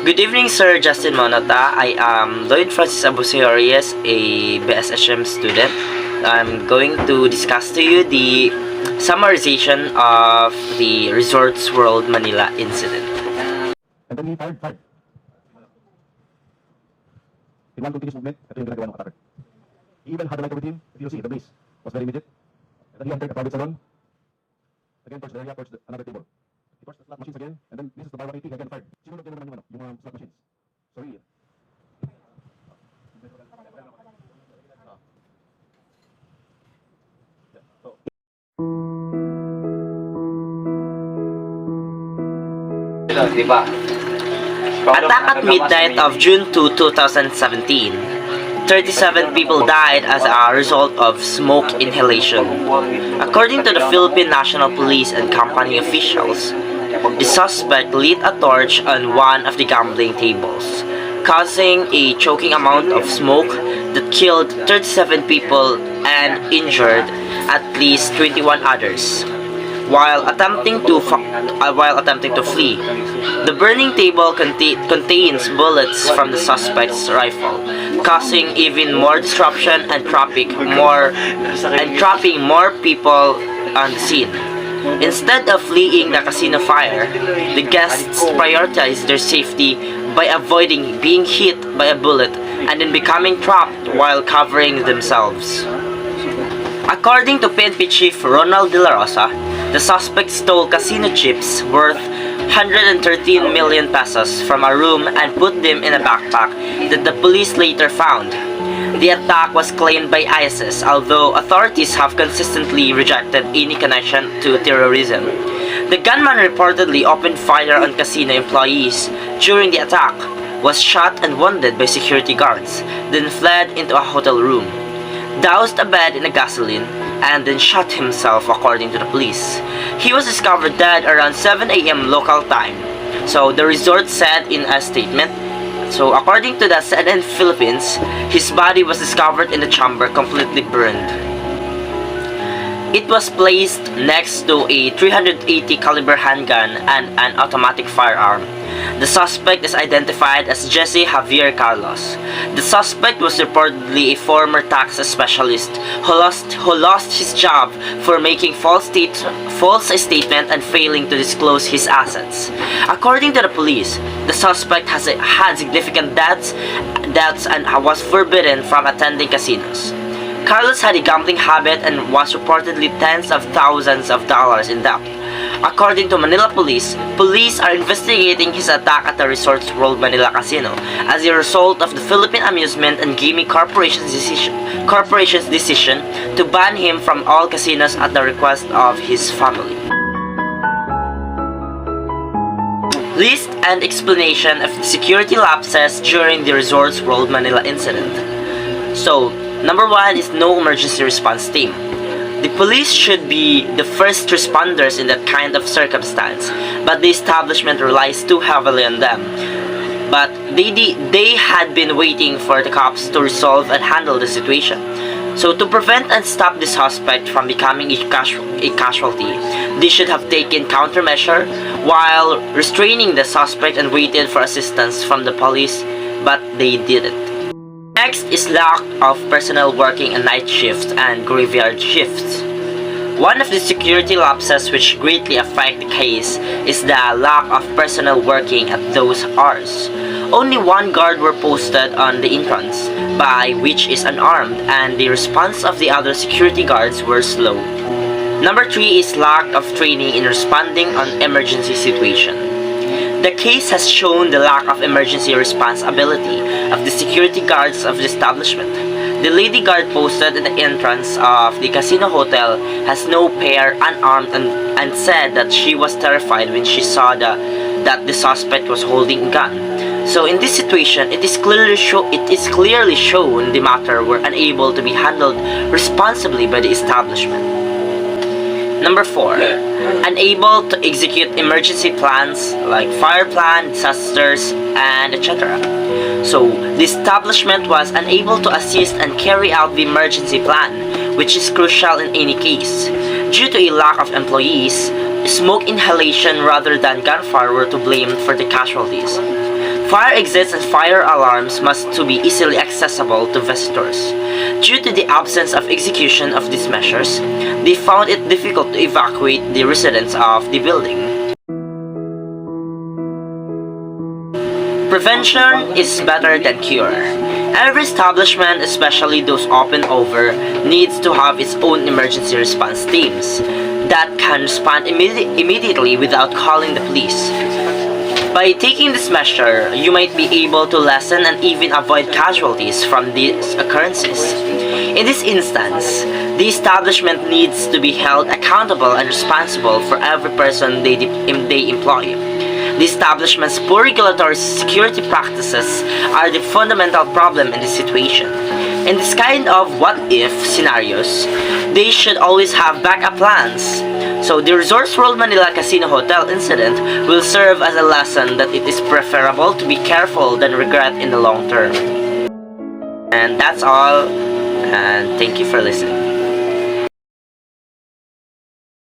Good evening, Sir Justin Monota. I am Lloyd Francis Abuserias, a BSHM student. I'm going to discuss to you the summarization of the Resorts World Manila incident. And then he fired. In one continuous movement, ito yung ginagawa ng attacker. He even had a lighter with him. If you see, the base was very immediate. And then he entered a private salon. Again, towards the area, towards another table. He touched the slot machines again, and then this is the bar 180, again fired. Sinunod din naman yung slot machines. Sorry. Attack at midnight of June 2, 2017. 37 people died as a result of smoke inhalation. According to the Philippine National Police and company officials, the suspect lit a torch on one of the gambling tables, causing a choking amount of smoke that killed 37 people and injured at least 21 others. While attempting to flee, the burning table contains bullets from the suspect's rifle, causing even more disruption and trapping more people on the scene. Instead of fleeing the casino fire, the guests prioritized their safety by avoiding being hit by a bullet and then becoming trapped while covering themselves. According to PNP Chief Ronald De La Rosa, the suspect stole casino chips worth 113 million pesos from a room and put them in a backpack that the police later found. The attack was claimed by ISIS, although authorities have consistently rejected any connection to terrorism. The gunman reportedly opened fire on casino employees during the attack, was shot and wounded by security guards, then fled into a hotel room, doused a bed in a gasoline, and then shot himself according to the police. He was discovered dead around 7 a.m. local time. So the resort said in a statement. So according to the CNN Philippines, his body was discovered in the chamber completely burned. It was placed next to a 380 caliber handgun and an automatic firearm. The suspect is identified as Jesse Javier Carlos. The suspect was reportedly a former tax specialist who lost his job for making false statement and failing to disclose his assets. According to the police, the suspect had significant debts and was forbidden from attending casinos. Carlos had a gambling habit and was reportedly tens of thousands of dollars in debt. According to Manila police are investigating his attack at the Resorts World Manila Casino as a result of the Philippine Amusement and Gaming Corporation's decision to ban him from all casinos at the request of his family. List and explanation of the security lapses during the Resorts World Manila incident. So, number 1 is no emergency response team. The police should be the first responders in that kind of circumstance, but the establishment relies too heavily on them. But they had been waiting for the cops to resolve and handle the situation. So to prevent and stop the suspect from becoming a casualty, they should have taken countermeasure while restraining the suspect and waited for assistance from the police, but they didn't. Next is lack of personnel working a night shift and graveyard shifts. One of the security lapses which greatly affect the case is the lack of personnel working at those hours. Only one guard were posted on the entrance, by which is unarmed, and the response of the other security guards were slow. Number 3 is lack of training in responding on emergency situation. The case has shown the lack of emergency response ability of the security guards of the establishment. The lady guard posted at the entrance of the casino hotel has no pair, unarmed, and said that she was terrified when she saw that the suspect was holding a gun. So in this situation, it is clearly shown the matter were unable to be handled responsibly by the establishment. Number 4, unable to execute emergency plans like fire plan, disasters, and etc. So, the establishment was unable to assist and carry out the emergency plan, which is crucial in any case. Due to a lack of employees, smoke inhalation rather than gunfire were to blame for the casualties. Fire exits and fire alarms must to be easily accessible to visitors. Due to the absence of execution of these measures, they found it difficult to evacuate the residents of the building. Prevention is better than cure. Every establishment, especially those open over, needs to have its own emergency response teams that can respond immediately without calling the police. By taking this measure, you might be able to lessen and even avoid casualties from these occurrences. In this instance, the establishment needs to be held accountable and responsible for every person they employ. The establishment's poor regulatory security practices are the fundamental problem in this situation. In this kind of what-if scenarios, they should always have backup plans. So the Resorts World Manila Casino Hotel incident will serve as a lesson that it is preferable to be careful than regret in the long term. And that's all, and thank you for listening.